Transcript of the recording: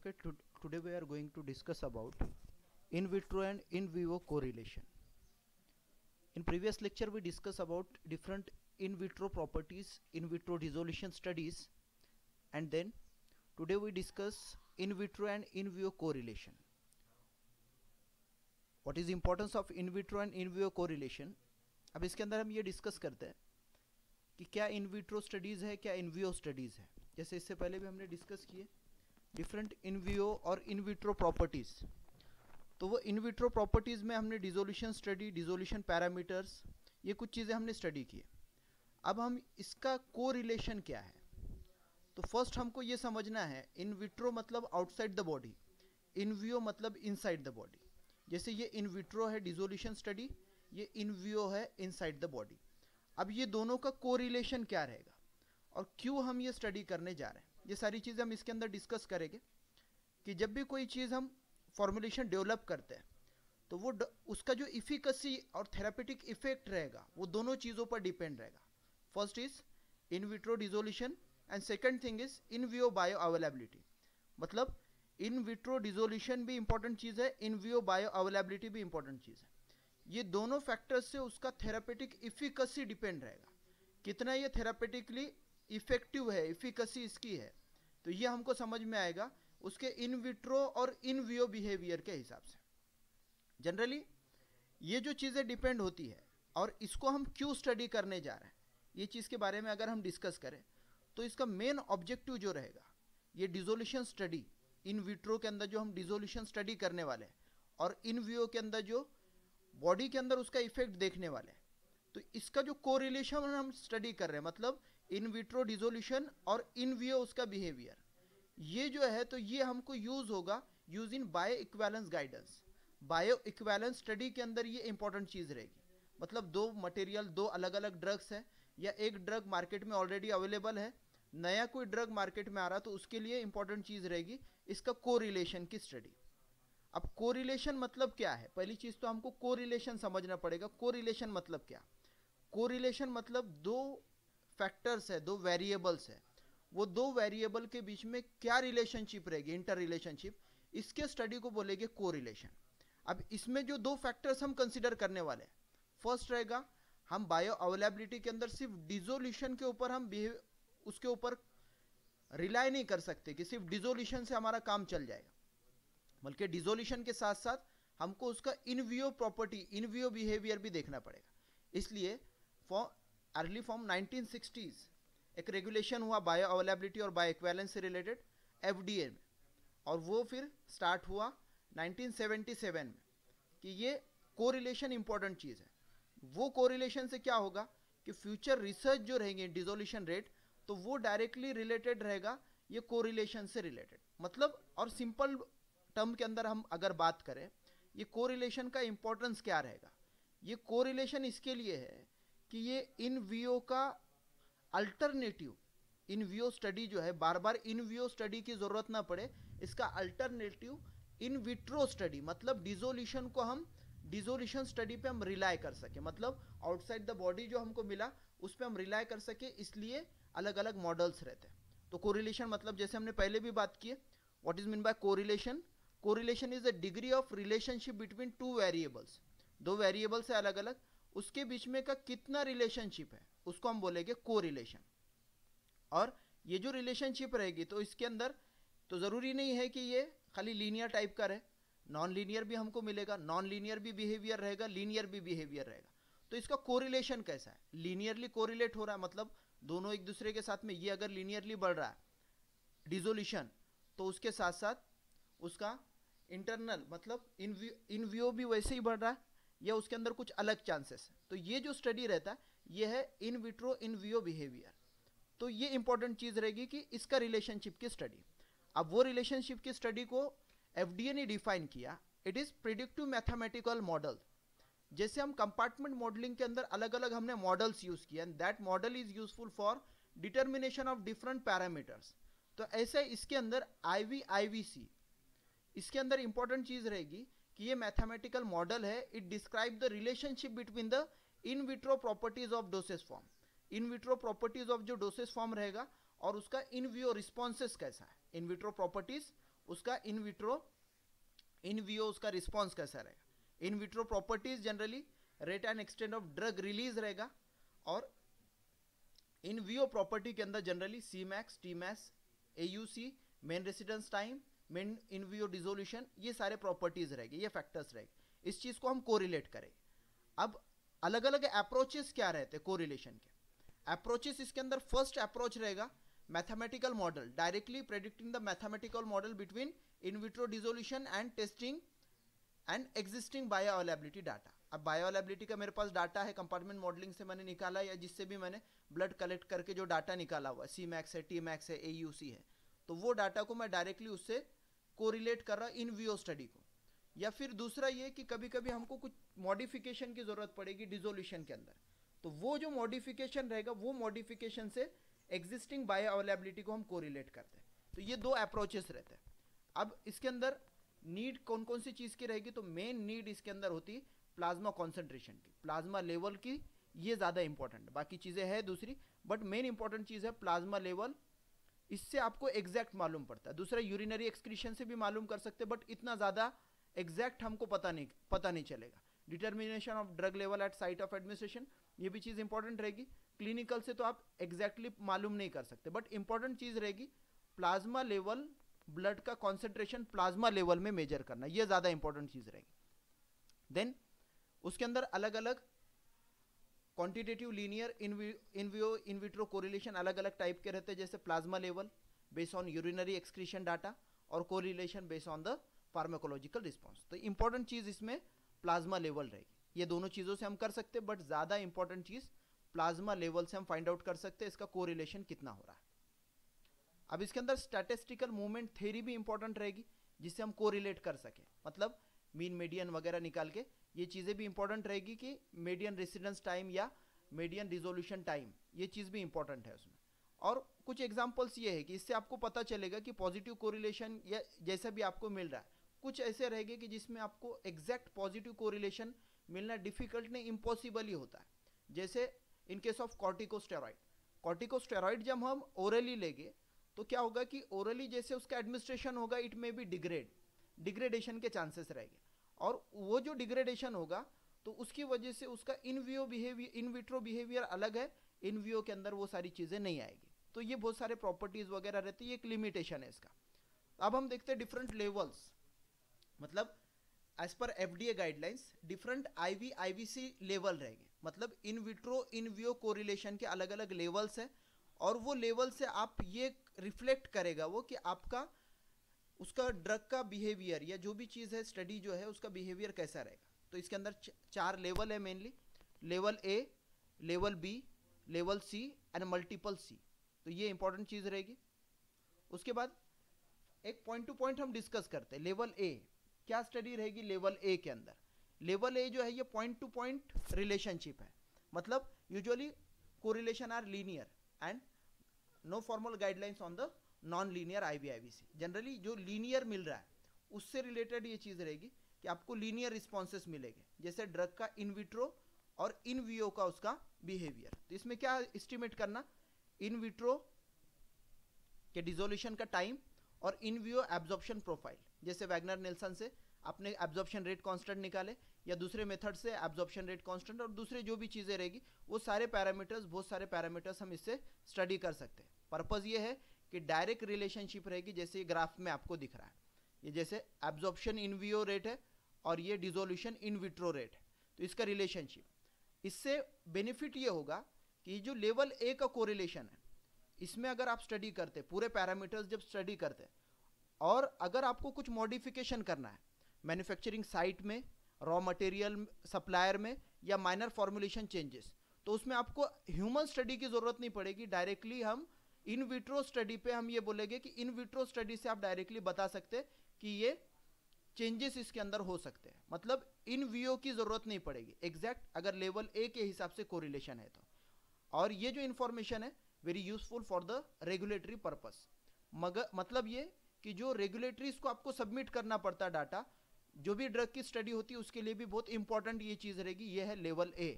Okay, today we are going to discuss about in vitro and in vivo correlation. In previous lecture we discussed about different in vitro properties, in vitro dissolution studies, and then today we discuss in vitro and in vivo correlation. What is the importance of in vitro and in vivo correlation? अब इसके अंदर हम ये discuss करते हैं कि क्या in vitro studies है, क्या इन विवो स्टडीज़ है. जैसे इससे पहले भी हमने डिस्कस किए डिफरेंट इन विवो और इन विट्रो प्रॉपर्टीज़. तो वो इन विट्रो प्रॉपर्टीज़ में हमने डिसोल्यूशन स्टडी, डिसोल्यूशन पैरामीटर्स, ये कुछ चीज़ें हमने स्टडी की. अब हम इसका कोरिलेशन क्या है. तो फर्स्ट हमको ये समझना है इन विट्रो मतलब outside the body, in vivo मतलब इनसाइड द बॉडी. जैसे ये इन विट्रो है डिसोल्यूशन स्टडी, ये इन विवो है इनसाइड द बॉडी. अब ये दोनों का कोरिलेशन क्या रहेगा और क्यों हम ये स्टडी करने जा रहे हैं, ये सारी चीज़ें हम इसके अंदर डिस्कस करेंगे. कि जब भी कोई चीज़ हम फॉर्मुलेशन डेवलप करते हैं तो वो उसका जो इफिकेसी और थेरापेटिक इफेक्ट रहेगा वो दोनों चीज़ों पर डिपेंड रहेगा. First is in vitro dissolution and second thing is in vivo bio availability. मतलब इन विट्रो डिसोल्यूशन भी इंपॉर्टेंट चीज़ है, इन विवो बायो अवेलेबिलिटी भी इंपॉर्टेंट चीज़ है. ये दोनों फैक्टर्स से उसका थेरापेटिक इफिकेसी डिपेंड रहेगा, कितना ये थेरापेटिकली इफेक्टिव है, इफिकेसी इसकी है. तो ये हमको समझ में आएगा उसके इन विट्रो और इन विवो बिहेवियर के हिसाब से. जनरली ये जो चीज़ें डिपेंड होती है और इसको हम क्यों स्टडी करने जा रहे हैं, ये चीज़ के बारे में अगर हम डिस्कस करें तो इसका मेन ऑब्जेक्टिव जो रहेगा ये डिसोल्यूशन स्टडी, इन विट्रो के अंदर जो हम डिसोल्यूशन स्टडी करने वाले हैं और इन विवो के अंदर जो बॉडी के अंदर उसका इफेक्ट देखने वाले हैं. तो इसका जो कोरिलेशन हम स्टडी कर रहे हैं मतलब इन विट्रो डिसोल्यूशन और इन विवो उसका बिहेवियर, ये जो है तो ये हमको यूज होगा use in bio equivalence guidance. Bio equivalence study के अंदर ये इंपॉर्टेंट चीज़ रहेगी. मतलब दो मटेरियल, दो अलग अलग ड्रग्स हैं या एक ड्रग मार्केट में ऑलरेडी अवेलेबल है, नया कोई ड्रग मार्केट में आ रहा तो उसके लिए इंपॉर्टेंट चीज़ रहेगी इसका कोरिलेशन की स्टडी. अब कोरिलेशन मतलब क्या है, पहली चीज़ तो हमको कोरिलेशन समझना पड़ेगा. कोरिलेशन मतलब क्या, कोरिलेशन मतलब दो फैक्टर्स है, दो वेरिएबल्स है, वो दो वेरिएबल के बीच में क्या रिलेशनशिप रहेगी, इंटर रिलेशनशिप, इसके स्टडी को बोलेंगे कोरिलेशन. अब इसमें जो दो फैक्टर्स हम कंसिडर करने वाले हैं, फर्स्ट रहेगा हम बायो अवेलेबिलिटी के अंदर सिर्फ डिसोल्यूशन के ऊपर हम उसके ऊपर रिलाई नहीं कर सकते कि सिर्फ डिसोल्यूशन से हमारा काम चल जाएगा, बल्कि डिसोल्यूशन के साथ साथ हमको उसका in vivo property, in vivo behaviour भी देखना पड़ेगा. इसलिए अर्ली फॉर्म 1960s एक रेगुलेशन हुआ बायो अवेलेबिलिटी और बायो इक्विवेलेंस से रिलेटेड FDA में, और वो फिर स्टार्ट हुआ 1977 में कि ये कोरिलेशन इंपॉर्टेंट चीज़ है. वो कोरिलेशन से क्या होगा कि फ्यूचर रिसर्च जो रहेंगे डिसोल्यूशन रेट, तो वो डायरेक्टली रिलेटेड रहेगा ये कोरिलेशन से रिलेटेड. मतलब और सिंपल टर्म के अंदर हम अगर बात करें ये कोरिलेशन का इंपॉर्टेंस क्या रहेगा, ये कोरिलेशन इसके लिए है कि ये इन विवो का अल्टरनेटिव, इन विवो स्टडी जो है बार बार इन विवो स्टडी की ज़रूरत ना पड़े, इसका अल्टरनेटिव इन विट्रो स्टडी, मतलब डिसोल्यूशन को हम डिसोल्यूशन स्टडी पे हम रिलाई कर सके, मतलब आउटसाइड द बॉडी जो हमको मिला उस पर हम रिलाई कर सके, इसलिए अलग अलग मॉडल्स रहते हैं. तो कोरिलेशन मतलब जैसे हमने पहले भी बात की है, what is mean by correlation. Correlation is the degree of relationship between two variables, दो वेरिएबल्स है अलग अलग, उसके बीच में का कितना रिलेशनशिप है उसको हम बोलेंगे कोरिलेशन. और ये जो रिलेशनशिप रहेगी तो इसके अंदर तो ज़रूरी नहीं है कि ये खाली लीनियर टाइप का रहे, नॉन लीनियर भी हमको मिलेगा, नॉन लीनियर भी बिहेवियर रहेगा, लीनियर भी बिहेवियर रहेगा. तो इसका कोरिलेशन कैसा है, लीनियरली कोरिलेट हो रहा है, मतलब दोनों एक दूसरे के साथ में, ये अगर लीनियरली बढ़ रहा है डिसोल्यूशन तो उसके साथ साथ उसका इंटरनल मतलब इन विवो भी वैसे ही बढ़ रहा है या उसके अंदर कुछ अलग चांसेस है. तो ये जो स्टडी रहता है ये है in vitro in vivo behaviour. तो ये इंपॉर्टेंट चीज़ रहेगी कि इसका रिलेशनशिप की स्टडी. अब वो रिलेशनशिप की स्टडी को FDA ने डिफाइन किया, it is predictive mathematical model. जैसे हम कंपार्टमेंट मॉडलिंग के अंदर अलग अलग हमने मॉडल्स यूज़ किया and that model is useful for determination of different parameters. तो ऐसे इसके अंदर IVC इसके अंदर इंपॉर्टेंट चीज़ रहेगी कि ये मैथमेटिकल मॉडल है, it describe the relationship between the in vitro properties of dosage form, in vitro properties of जो डोसेज फॉर्म रहेगा और उसका इन विवो रिस्पॉन्सेस कैसा है, इन विट्रो प्रॉपर्टीज उसका इन वियो उसका रिस्पॉन्स कैसा रहेगा। In vitro properties generally rate and extent of drug release रहेगा, और इन वियो प्रॉपर्टी के अंदर generally C max, T max, AUC, mean residence time, mean in vivo dissolution, ये सारे प्रॉपर्टीज रहेगी, ये फैक्टर्स रहेंगे। इस चीज को हम कोरिलेट करेंगे। अब अलग अलग अप्रोचेस क्या रहते हैं कोरिलेशन के। अप्रोचेस इसके अंदर फर्स्ट अप्रोच रहेगा mathematical model, directly predicting the mathematical model between in vitro dissolution and testing and existing bioavailability data. अब बायोअवेलेबिलिटी का मेरे पास डाटा है, कंपार्टमेंट मॉडलिंग से मैंने निकाला, या जिससे भी मैंने ब्लड कलेक्ट करके जो डाटा निकाला हुआ, सी मैक्स है, टी मैक्स है, AUC है, तो वो डाटा को मैं डायरेक्टली उससे कोरिलेट कर रहा इन वियो स्टडी को। या फिर दूसरा ये कि कभी कभी हमको कुछ मॉडिफिकेशन की जरूरत पड़ेगी डिसोल्यूशन के अंदर, तो वो जो मॉडिफिकेशन रहेगा वो मॉडिफिकेशन से एग्जिस्टिंग बायोअवेलेबिलिटी को हम कोरिलेट करते हैं। तो ये दो अप्रोचेस रहते हैं। अब इसके अंदर नीड कौन कौन सी चीज़ की रहेगी, तो मेन नीड इसके अंदर होती प्लाज्मा कॉन्सेंट्रेशन की, प्लाज्मा लेवल की, ये ज़्यादा इंपॉर्टेंट है। बाकी चीज़ें हैं दूसरी, बट मेन इंपॉर्टेंट चीज़ है प्लाज्मा लेवल। इससे आपको एग्जैक्ट मालूम पड़ता है। दूसरा यूरिनरी एक्सक्रीशन से भी मालूम कर सकते हैं, बट इतना ज़्यादा एग्जैक्ट हमको पता नहीं चलेगा। Determination of drug level at site of administration, ये भी चीज़ इंपॉर्टेंट रहेगी। क्लिनिकल से तो आप एग्जैक्टली मालूम नहीं कर सकते, बट इंपॉर्टेंट चीज़ रहेगी प्लाज्मा लेवल, ब्लड का कॉन्सेंट्रेशन प्लाज्मा लेवल में मेजर करना, ये ज़्यादा इंपॉर्टेंट चीज़ रहेगी। देन उसके अंदर अलग अलग quantitative, linear, in vitro correlation अलग अलग टाइप के रहते हैं, जैसे plasma level based on urinary excretion data और correlation based on the pharmacological response. तो इंपॉर्टेंट चीज़ इसमें प्लाज्मा लेवल रहेगी। ये दोनों चीज़ों से हम कर सकते हैं, बट ज़्यादा इंपॉर्टेंट चीज़ प्लाज्मा लेवल से हम फाइंड आउट कर सकते हैं इसका कोरिलेशन कितना हो रहा है। अब इसके अंदर स्टैटिस्टिकल मूवमेंट थ्योरी भी इंपॉर्टेंट रहेगी, जिससे हम कोरिलेट कर सकें, मतलब मीन मीडियन वगैरह निकाल के। ये चीज़ें भी इंपॉर्टेंट रहेगी कि मीडियन रेसिडेंस टाइम या मीडियन रिजोल्यूशन टाइम, ये चीज़ भी इंपॉर्टेंट है उसमें। और कुछ एग्जांपल्स ये है कि इससे आपको पता चलेगा कि पॉजिटिव कोरिलेशन या जैसा भी आपको मिल रहा है, कुछ ऐसे रहेंगे कि जिसमें आपको एग्जैक्ट पॉजिटिव कोरिलेशन मिलना डिफिकल्ट नहीं, इम्पॉसिबल ही होता है। जैसे इन केस ऑफ कॉर्टिकोस्टेरॉइड जब हम ओरली लेंगे तो क्या होगा कि ओरली जैसे उसका एडमिनिस्ट्रेशन होगा, इट में भी डिग्रेडेशन के चांसेस रहेंगे, और वो जो डिग्रेडेशन होगा तो उसकी वजह से उसका इन विट्रो बिहेवियर अलग है, इन वियो के अंदर वो सारी चीज़ें नहीं आएगी। तो ये बहुत सारे प्रॉपर्टीज वगैरह रहती है, एक लिमिटेशन है इसका। अब हम देखते हैं डिफरेंट लेवल्स, मतलब as per FDA guidelines different IVC level रहेंगे, मतलब इन विट्रो इन वियो कोरिलेशन के अलग अलग लेवल्स हैं, और वो लेवल से आप ये रिफ्लेक्ट करेगा वो कि आपका उसका ड्रग का बिहेवियर या जो भी चीज़ है, स्टडी जो है, उसका बिहेवियर कैसा रहेगा। तो इसके अंदर 4 लेवल है mainly, level A, level B, level C and multiple C। तो ये इंपॉर्टेंट चीज़ रहेगी। उसके बाद एक पॉइंट टू पॉइंट हम डिस्कस करते हैं। लेवल A क्या स्टडी रहेगी लेवल A के अंदर। लेवल A जो है ये पॉइंट टू पॉइंट रिलेशनशिप है, मतलब usually correlation are linear and no formal guidelines on the non linear IVC। Generally जो लीनियर मिल रहा है उससे रिलेटेड ये चीज़ रहेगी कि आपको लीनियर रिस्पॉन्सेस मिलेंगे, जैसे ड्रग का इन विट्रो और इन वियो का उसका बिहेवियर। तो इसमें क्या एस्टिमेट करना, इन विट्रो के डिसोल्यूशन का टाइम और इन वियो एब्जॉर्प्शन प्रोफाइल, जैसे वैगनर नेल्सन से आपने एब्जॉर्प्शन रेट कांस्टेंट निकाले, या दूसरे मेथड से एब्जॉर्प्शन रेट कांस्टेंट, और दूसरे जो भी चीज़ें रहेगी वो सारे पैरामीटर्स, बहुत सारे पैरामीटर्स हम इससे स्टडी कर सकते हैं। पर्पज़ ये है कि डायरेक्ट रिलेशनशिप रहेगी, जैसे ग्राफ में आपको दिख रहा है, ये जैसे एब्जॉर्प्शन इन वियो रेट है और ये डिसोल्यूशन इन विट्रो रेट है, तो इसका रिलेशनशिप। इससे बेनिफिट ये होगा कि जो लेवल A का कोरिलेशन है, इसमें अगर आप स्टडी करते, पूरे पैरामीटर्स जब स्टडी करते, और अगर आपको कुछ मॉडिफिकेशन करना है मैन्युफैक्चरिंग साइट में, रॉ मटेरियल सप्लायर में, या माइनर फॉर्मुलेशन चेंजेस, तो उसमें आपको ह्यूमन स्टडी की ज़रूरत नहीं पड़ेगी। डायरेक्टली हम इन विट्रो स्टडी पे हम ये बोलेंगे कि इन विट्रो स्टडी से आप डायरेक्टली बता सकते हैं कि ये चेंजेस इसके अंदर हो सकते हैं, मतलब इन वियो की ज़रूरत नहीं पड़ेगी एग्जैक्ट, अगर लेवल A के हिसाब से कोरिलेशन है तो। और ये जो इन्फॉर्मेशन है very useful for the regulatory purpose, मगर मतलब ये कि जो रेगुलेटरीज को आपको सबमिट करना पड़ता है डाटा, जो भी ड्रग की स्टडी होती है उसके लिए भी बहुत इंपॉर्टेंट ये चीज़ रहेगी, ये है लेवल A।